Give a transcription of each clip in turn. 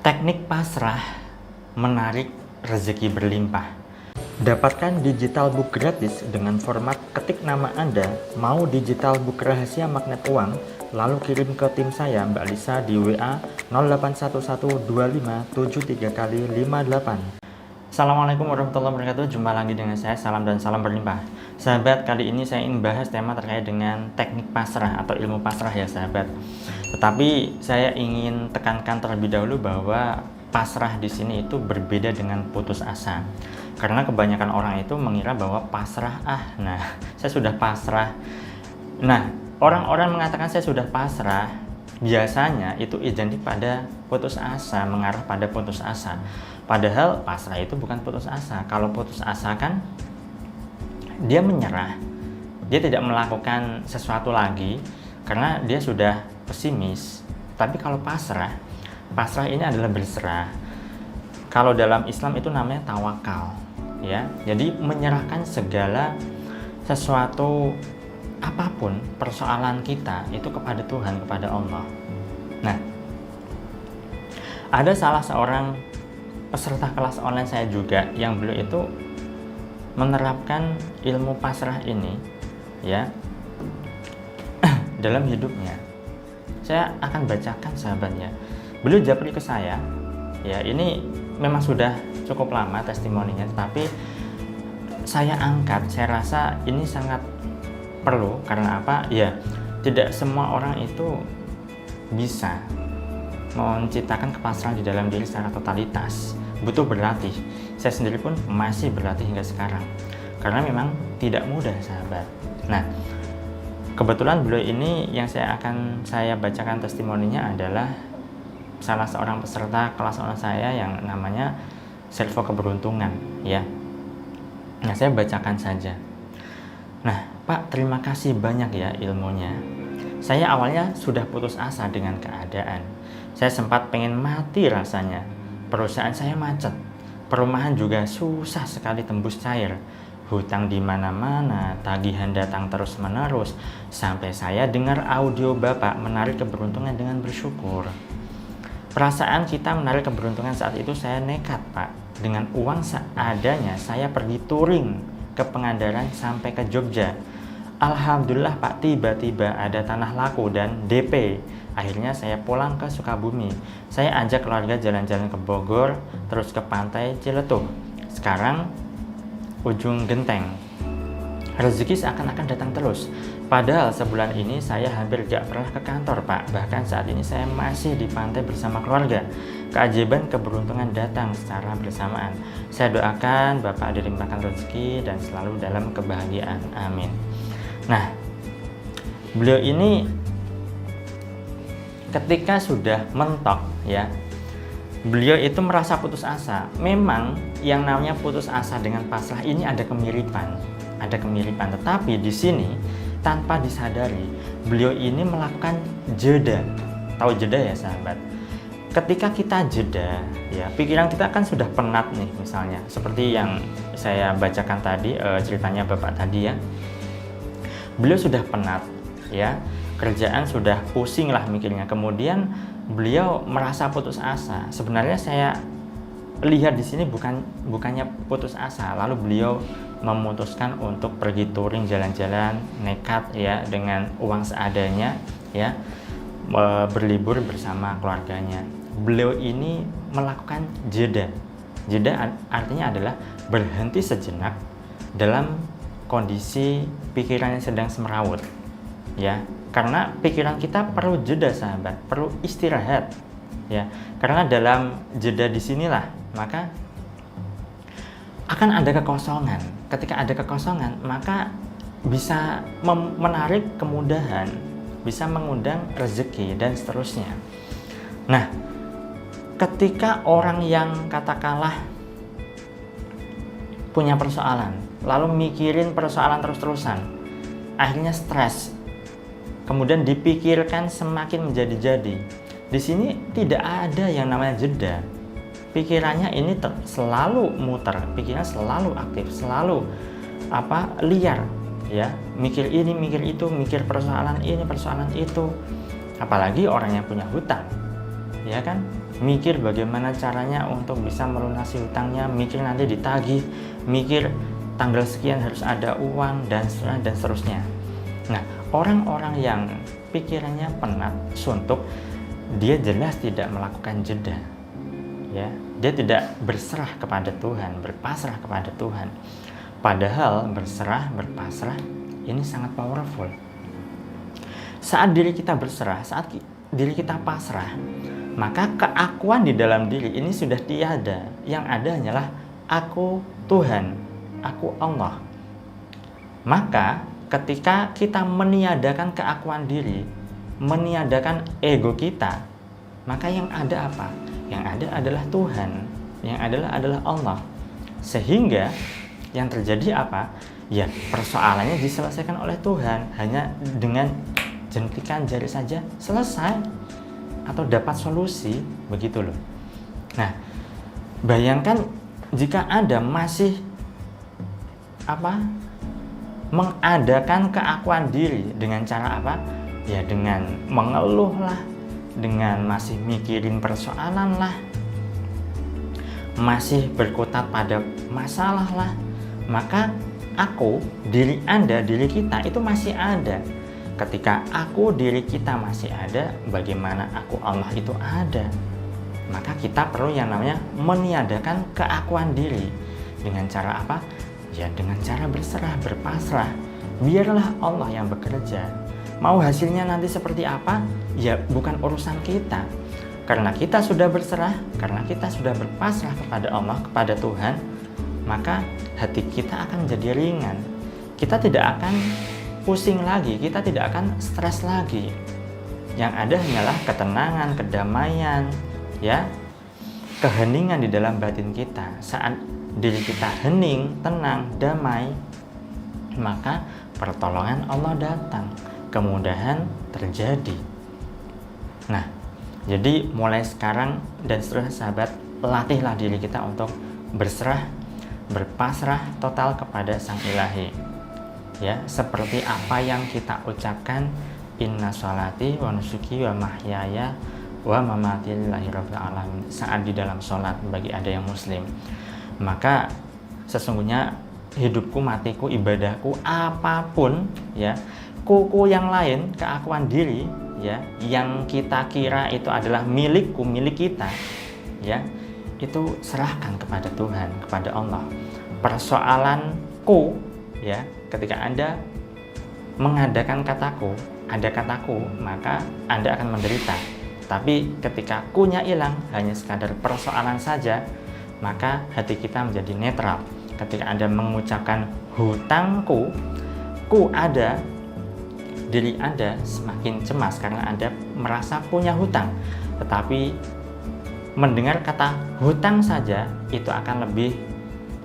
Teknik pasrah menarik rezeki berlimpah. Dapatkan digital book gratis dengan format ketik nama Anda, mau digital book rahasia magnet uang, lalu kirim ke tim saya Mbak Lisa di WA 08112573 kali 58. Assalamualaikum warahmatullahi wabarakatuh. Jumpa lagi dengan saya, salam dan salam berlimpah. Sahabat, kali ini saya ingin bahas tema terkait dengan teknik pasrah atau ilmu pasrah ya sahabat. Tetapi saya ingin tekankan terlebih dahulu bahwa pasrah di sini itu berbeda dengan putus asa. Karena kebanyakan orang itu mengira bahwa pasrah, saya sudah pasrah. Nah, orang-orang mengatakan saya sudah pasrah, biasanya itu identik pada putus asa, mengarah pada putus asa. Padahal pasrah itu bukan putus asa. Kalau putus asa kan dia menyerah, dia tidak melakukan sesuatu lagi karena dia sudah pesimis. Tapi kalau pasrah ini adalah berserah. Kalau dalam Islam itu namanya tawakal, ya. Jadi menyerahkan segala sesuatu, apapun persoalan kita itu kepada Tuhan, kepada Allah. Nah, ada salah seorang peserta kelas online saya juga yang beliau itu menerapkan ilmu pasrah ini, ya, dalam hidupnya. Saya akan bacakan sahabatnya. Beliau japri ke saya, ya, ini memang sudah cukup lama testimoninya, tapi saya angkat. Saya rasa ini sangat perlu. Karena apa? Ya, tidak semua orang itu bisa menciptakan kepasrahan di dalam diri secara totalitas. Butuh berlatih. Saya sendiri pun masih berlatih hingga sekarang. Karena memang tidak mudah, sahabat. Nah, kebetulan beliau ini yang saya bacakan testimoninya adalah salah seorang peserta kelas online saya yang namanya Servo Keberuntungan, ya. Nah, saya bacakan saja. Nah, Pak, terima kasih banyak ya ilmunya. Saya awalnya sudah putus asa dengan keadaan. Saya sempat pengen mati rasanya. Perusahaan saya macet. Perumahan juga susah sekali tembus cair. Hutang di mana-mana, tagihan datang terus-menerus, sampai saya dengar audio Bapak menarik keberuntungan dengan bersyukur. Perasaan kita menarik keberuntungan saat itu saya nekat, Pak. Dengan uang seadanya saya pergi touring ke Pangandaran sampai ke Jogja. Alhamdulillah, Pak, tiba-tiba ada tanah laku dan DP. Akhirnya saya pulang ke Sukabumi. Saya ajak keluarga jalan-jalan ke Bogor, terus ke pantai Ciletuh. Sekarang ujung genteng. Rezeki seakan-akan datang terus. Padahal sebulan ini saya hampir gak pernah ke kantor, Pak. Bahkan saat ini saya masih di pantai bersama keluarga. Keajaiban keberuntungan datang secara bersamaan. Saya doakan Bapak dilimpahkan rezeki dan selalu dalam kebahagiaan. Amin. Nah, beliau ini ketika sudah mentok, ya, beliau itu merasa putus asa. Memang yang namanya putus asa dengan pasrah ini ada kemiripan. Tetapi di sini tanpa disadari, beliau ini melakukan jeda. Tahu jeda ya, sahabat? Ketika kita jeda, ya, pikiran kita kan sudah penat nih, misalnya seperti yang saya bacakan tadi, ceritanya Bapak tadi, ya. Beliau sudah penat, ya, kerjaan sudah pusing lah mikirnya. Kemudian beliau merasa putus asa. Sebenarnya saya lihat di sini bukannya putus asa. Lalu beliau memutuskan untuk pergi touring, jalan-jalan, nekat, ya, dengan uang seadanya, ya, berlibur bersama keluarganya. Beliau ini melakukan jeda. Jeda artinya adalah berhenti sejenak dalam kondisi pikiran yang sedang semerawut, ya. Karena pikiran kita perlu jeda, sahabat, perlu istirahat, ya. Karena dalam jeda disinilah maka akan ada kekosongan. Ketika ada kekosongan, maka bisa menarik kemudahan, bisa mengundang rezeki dan seterusnya. Nah, ketika orang yang katakanlah punya persoalan, lalu mikirin persoalan terus-terusan, akhirnya stres, kemudian dipikirkan semakin menjadi-jadi. Di sini tidak ada yang namanya jeda. Pikirannya ini selalu muter, pikirannya selalu aktif, selalu liar, ya, mikir ini, mikir itu, mikir persoalan ini, persoalan itu. Apalagi orang yang punya hutang, ya kan, mikir bagaimana caranya untuk bisa melunasi hutangnya, mikir nanti ditagih, mikir tanggal sekian harus ada uang, dan seterusnya. Nah, orang-orang yang pikirannya penat, suntuk, dia jelas tidak melakukan jeda. Ya, dia tidak berserah kepada Tuhan, berpasrah kepada Tuhan. Padahal berserah, berpasrah ini sangat powerful. Saat diri kita berserah, saat diri kita pasrah, maka keakuan di dalam diri ini sudah tiada. Yang ada hanyalah aku Tuhan, aku Allah. Maka ketika kita meniadakan keakuan diri, meniadakan ego kita, maka yang ada apa? Yang ada adalah Tuhan, yang adalah Allah. Sehingga yang terjadi apa? Ya, persoalannya diselesaikan oleh Tuhan hanya dengan jentikan jari saja selesai, atau dapat solusi, begitu loh. Nah, bayangkan jika Anda masih mengadakan keakuan diri dengan cara apa? Ya dengan mengeluh lah, dengan masih mikirin persoalan lah, masih berkutat pada masalah lah, maka aku, diri Anda, diri kita itu masih ada. Ketika aku, diri kita masih ada, bagaimana aku Allah itu ada? Maka kita perlu yang namanya meniadakan keakuan diri. Dengan cara apa? Ya dengan cara berserah, berpasrah. Biarlah Allah yang bekerja. Mau hasilnya nanti seperti apa? Ya bukan urusan kita. Karena kita sudah berserah, karena kita sudah berpasrah kepada Allah, kepada Tuhan, maka hati kita akan jadi ringan. Kita tidak akan pusing lagi, kita tidak akan stres lagi. Yang ada hanyalah ketenangan, kedamaian, ya, keheningan di dalam batin kita. Saat diri kita hening, tenang, damai, maka pertolongan Allah datang, kemudahan terjadi. Nah, jadi mulai sekarang dan seterusnya sahabat, latihlah diri kita untuk berserah, berpasrah total kepada Sang Ilahi. Ya, seperti apa yang kita ucapkan, inna sholati wa nusuki wa mahyaya wa mamati lillahi rabbil alamin, saat di dalam sholat bagi ada yang muslim. Maka sesungguhnya hidupku, matiku, ibadahku, apapun, ya, kuku yang lain, keakuan diri, ya, yang kita kira itu adalah milikku, milik kita, ya, itu serahkan kepada Tuhan, kepada Allah. Persoalanku, ya, ketika Anda mengadakan kataku, ada kataku, maka Anda akan menderita. Tapi ketika kunya hilang, hanya sekadar persoalan saja, maka hati kita menjadi netral. Ketika Anda mengucapkan hutangku, ku ada, diri Anda semakin cemas karena Anda merasa punya hutang. Tetapi mendengar kata hutang saja itu akan lebih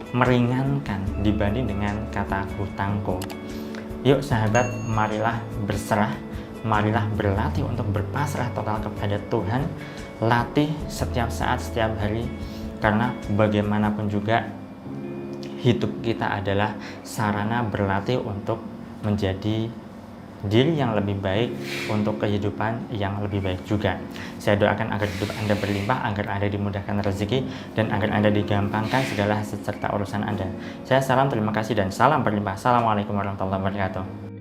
meringankan dibanding dengan kata hutangku. Yuk sahabat, marilah berserah, marilah berlatih untuk berpasrah total kepada Tuhan. Latih setiap saat, setiap hari, karena bagaimanapun juga hidup kita adalah sarana berlatih untuk menjadi diri yang lebih baik, untuk kehidupan yang lebih baik juga. Saya doakan agar hidup Anda berlimpah, agar Anda dimudahkan rezeki, dan agar Anda digampangkan segala serta urusan Anda. Saya salam, terima kasih, dan salam berlimpah. Assalamualaikum warahmatullahi wabarakatuh.